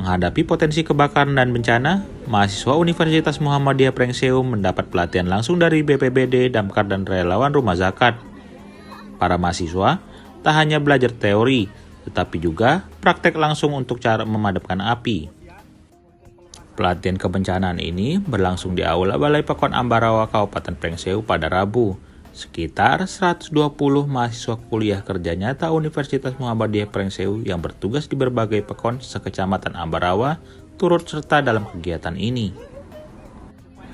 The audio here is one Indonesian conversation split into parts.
menghadapi potensi kebakaran dan bencana, mahasiswa Universitas Muhammadiyah Pringsewu mendapat pelatihan langsung dari BPBD, Damkar, dan relawan Rumah Zakat. Para mahasiswa tak hanya belajar teori, tetapi juga praktek langsung untuk cara memadamkan api. Pelatihan kebencanaan ini berlangsung di Aula Balai Pekon Ambarawa Kabupaten Pringsewu pada Rabu. Sekitar 120 mahasiswa kuliah kerja nyata Universitas Muhammadiyah Pringsewu yang bertugas di berbagai pekon sekecamatan Ambarawa turut serta dalam kegiatan ini.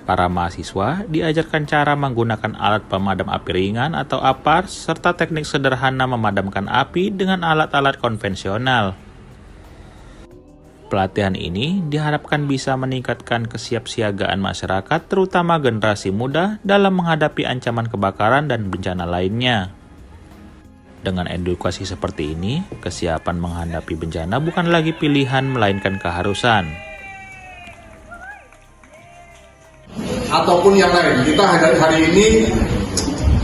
Para mahasiswa diajarkan cara menggunakan alat pemadam api ringan atau APAR serta teknik sederhana memadamkan api dengan alat-alat konvensional. Pelatihan ini diharapkan bisa meningkatkan kesiapsiagaan masyarakat, terutama generasi muda, dalam menghadapi ancaman kebakaran dan bencana lainnya. Dengan edukasi seperti ini, kesiapan menghadapi bencana bukan lagi pilihan, melainkan keharusan. Ataupun yang lain, kita hari ini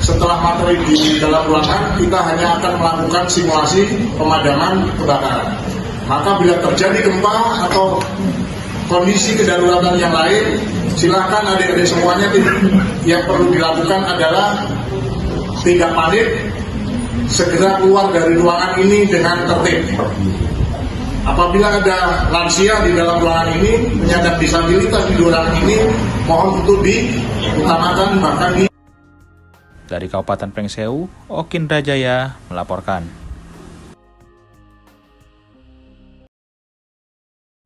setelah materi di dalam ruangan, kita hanya akan melakukan simulasi pemadaman kebakaran. Maka bila terjadi gempa atau kondisi kedaruratan yang lain, silakan adik-adik semuanya, yang perlu dilakukan adalah tidak panik, segera keluar dari ruangan ini dengan tertib. Apabila ada lansia di dalam ruangan ini, penyandang disabilitas di ruangan ini, mohon untuk diutamakan bahkan di. Dari Kabupaten Pringsewu, Okin Rajaya melaporkan.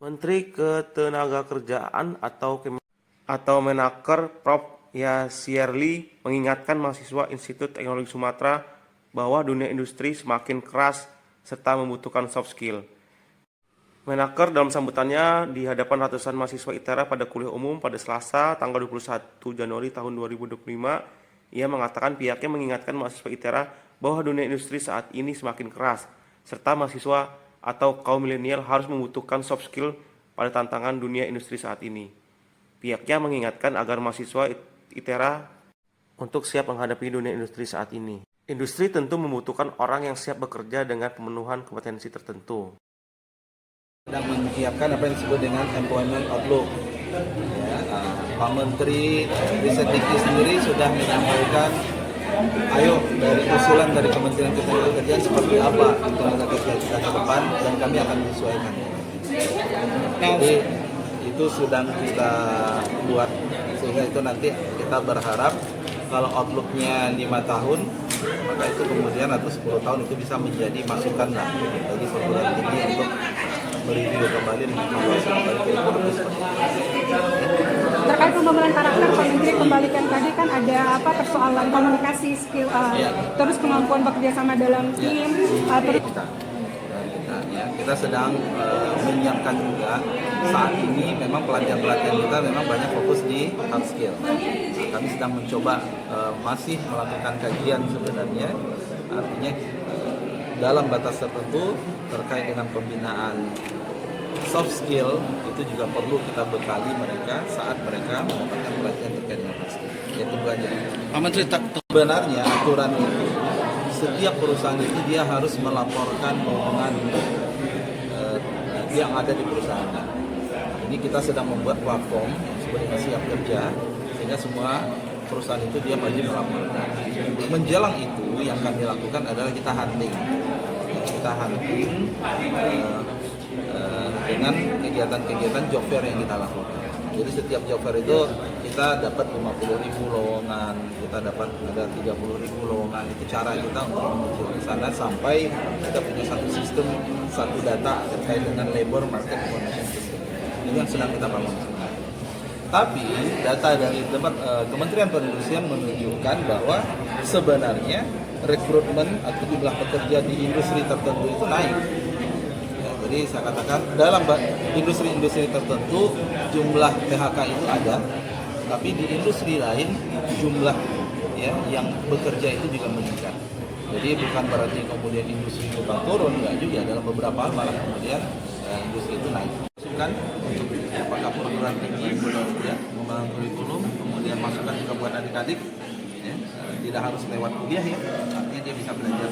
Menteri Ketenagakerjaan atau Menaker Prof. Yasirli mengingatkan mahasiswa Institut Teknologi Sumatera bahwa dunia industri semakin keras serta membutuhkan soft skill. Menaker dalam sambutannya di hadapan ratusan mahasiswa ITERA pada kuliah umum pada Selasa tanggal 21 Januari tahun 2025, ia mengatakan pihaknya mengingatkan mahasiswa ITERA bahwa dunia industri saat ini semakin keras serta mahasiswa atau kaum milenial harus membutuhkan soft skill pada tantangan dunia industri saat ini. Pihaknya mengingatkan agar mahasiswa ITERA untuk siap menghadapi dunia industri saat ini. Industri tentu membutuhkan orang yang siap bekerja dengan pemenuhan kompetensi tertentu. Sedang menyiapkan apa yang disebut dengan employment outlook. Ya, Pak Menteri Ristek sendiri sudah menyampaikan, ayo dari usulan dari Kementerian Ketenagakerjaan seperti apa tenaga kerja kita ke depan, dan kami akan menyesuaikan. Jadi itu sedang kita buat, sehingga itu nanti kita berharap kalau outlooknya 5 tahun, maka itu kemudian atau 10 tahun itu bisa menjadi masukan lah bagi perguruan tinggi untuk mereview kembali dengan evaluasi kembali ke ekonomi. Terkait pembangunan karakter, Pak Menteri kembalikan tadi kan ada persoalan komunikasi, skill, terus kemampuan bekerja sama dalam tim, terus kita sedang menyiapkan juga saat ini memang pelatihan kita memang banyak fokus di hard skill. Kami sedang mencoba masih melakukan kajian sebenarnya, artinya dalam batas tertentu terkait dengan pembinaan soft skill itu juga perlu kita bekali mereka saat mereka mendapatkan pelatihan terkait dengan hard skill. Ya tunggu aja. Sebenarnya aturan itu setiap perusahaan itu dia harus melaporkan omongan yang ada di perusahaan. Ini kita sedang membuat platform sebagai siap kerja sehingga semua perusahaan itu dia wajib melaporkan. Menjelang itu yang kami lakukan adalah kita hunting. Dengan kegiatan-kegiatan job fair yang kita lakukan. Jadi setiap job fair itu kita dapat 50.000 lowongan, kita dapat ada 30.000 lowongan. Itu cara kita untuk menuju ke sana sampai kita punya satu sistem, satu data terkait dengan labor market information system. Ini yang sedang kita bangun. Tapi data dari Kementerian Perindustrian menunjukkan bahwa sebenarnya rekrutmen atau jumlah pekerja di industri tertentu itu naik. Jadi saya katakan dalam industri-industri tertentu jumlah PHK itu ada, tapi di industri lain jumlah yang bekerja itu juga meningkat. Jadi bukan berarti kemudian industri itu turun, enggak juga. Dalam beberapa hal malah kemudian industri itu naik. Masukan untuk apakah perguruan tinggi membangun kurikulum, kemudian masukan juga buat adik-adik, tidak harus lewat kuliah ya, artinya dia bisa belajar.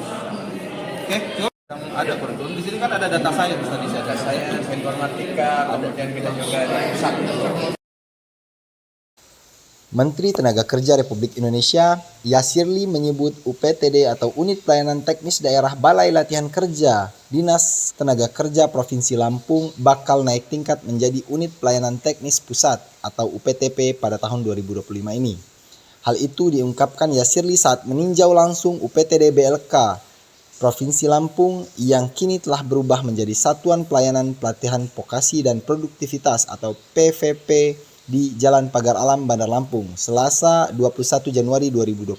Oke, cukup. Ada kurikulum di sini kan ada data science tadi saya ada Science, informatika, kemudian kita juga ada pusat. Menteri Tenaga Kerja Republik Indonesia, Yasirli menyebut UPTD atau Unit Pelayanan Teknis Daerah Balai Latihan Kerja Dinas Tenaga Kerja Provinsi Lampung bakal naik tingkat menjadi Unit Pelayanan Teknis Pusat atau UPTP pada tahun 2025 ini. Hal itu diungkapkan Yasirli saat meninjau langsung UPTD BLK Provinsi Lampung yang kini telah berubah menjadi Satuan Pelayanan Pelatihan Vokasi dan Produktivitas atau PVP di Jalan Pagar Alam, Bandar Lampung, Selasa 21 Januari 2025.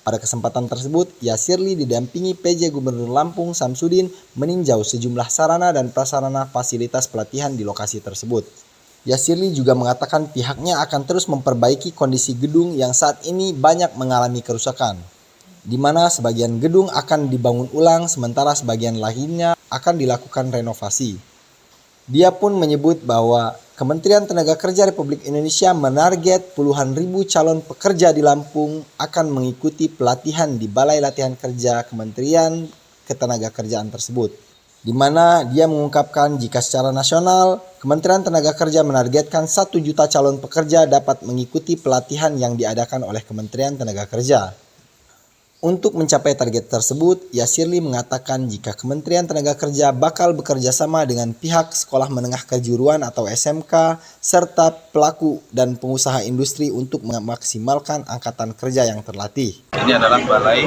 Pada kesempatan tersebut, Yasirli didampingi PJ Gubernur Lampung Samsudin meninjau sejumlah sarana dan prasarana fasilitas pelatihan di lokasi tersebut. Yasirli juga mengatakan pihaknya akan terus memperbaiki kondisi gedung yang saat ini banyak mengalami kerusakan, di mana sebagian gedung akan dibangun ulang sementara sebagian lainnya akan dilakukan renovasi. Dia pun menyebut bahwa Kementerian Tenaga Kerja Republik Indonesia menarget puluhan ribu calon pekerja di Lampung akan mengikuti pelatihan di Balai Latihan Kerja Kementerian Ketenagakerjaan tersebut, di mana dia mengungkapkan jika secara nasional Kementerian Tenaga Kerja menargetkan 1 juta calon pekerja dapat mengikuti pelatihan yang diadakan oleh Kementerian Tenaga Kerja. Untuk mencapai target tersebut, Yasirli mengatakan jika Kementerian Tenaga Kerja bakal bekerja sama dengan pihak Sekolah Menengah Kejuruan atau SMK, serta pelaku dan pengusaha industri untuk memaksimalkan angkatan kerja yang terlatih. Ini adalah balai,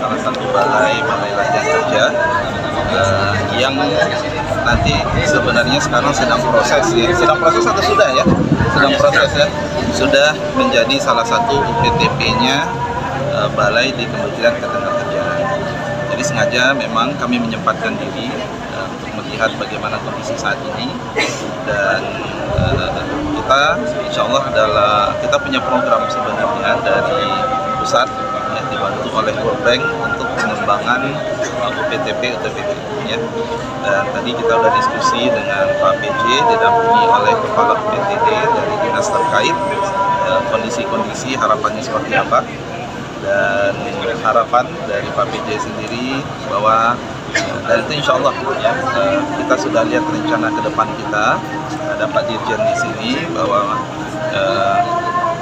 salah satu balai latihan kerja yang nanti sebenarnya sekarang sedang proses ya. Sedang proses atau sudah ya? Sedang proses ya. Sudah menjadi salah satu UPTP-nya balai di Kementerian Ketenagakerjaan. Jadi sengaja memang kami menyempatkan diri untuk melihat bagaimana kondisi saat ini, dan kita insya Allah kita punya program sebenarnya dari pusat ya, dibantu oleh World Bank untuk pengembangan UPTP ya. Dan tadi kita sudah diskusi dengan Pak PJ didampingi oleh Kepala UPTD dari dinas terkait, kondisi-kondisi harapannya seperti apa. Dan harapan dari Pak PJ sendiri bahwa dan itu insya Allah ya, kita sudah lihat rencana ke depan kita, ada Pak Dirjen di sini bahwa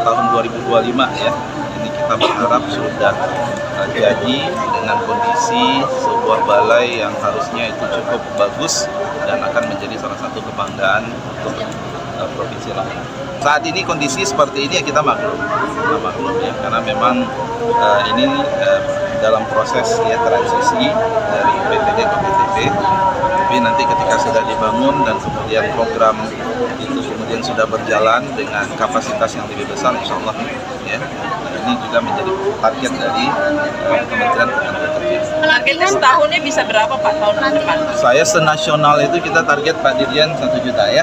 tahun 2025 ya, ini kita berharap sudah jadi dengan kondisi sebuah balai yang harusnya itu cukup bagus dan akan menjadi salah satu kebanggaan untuk Provinsi Lampung. Saat ini kondisi seperti ini ya kita maklum ya, karena memang ini dalam proses ya transisi dari UPTD ke UPTP. Tapi nanti ketika sudah dibangun dan kemudian program itu kemudian sudah berjalan dengan kapasitas yang lebih besar, insya Allah ya, ini juga menjadi target dari Kementerian Ketenagakerjaan. Targetnya setahunnya bisa berapa Pak tahun depan? Saya senasional itu kita target Pak Dirjen 1 juta ya.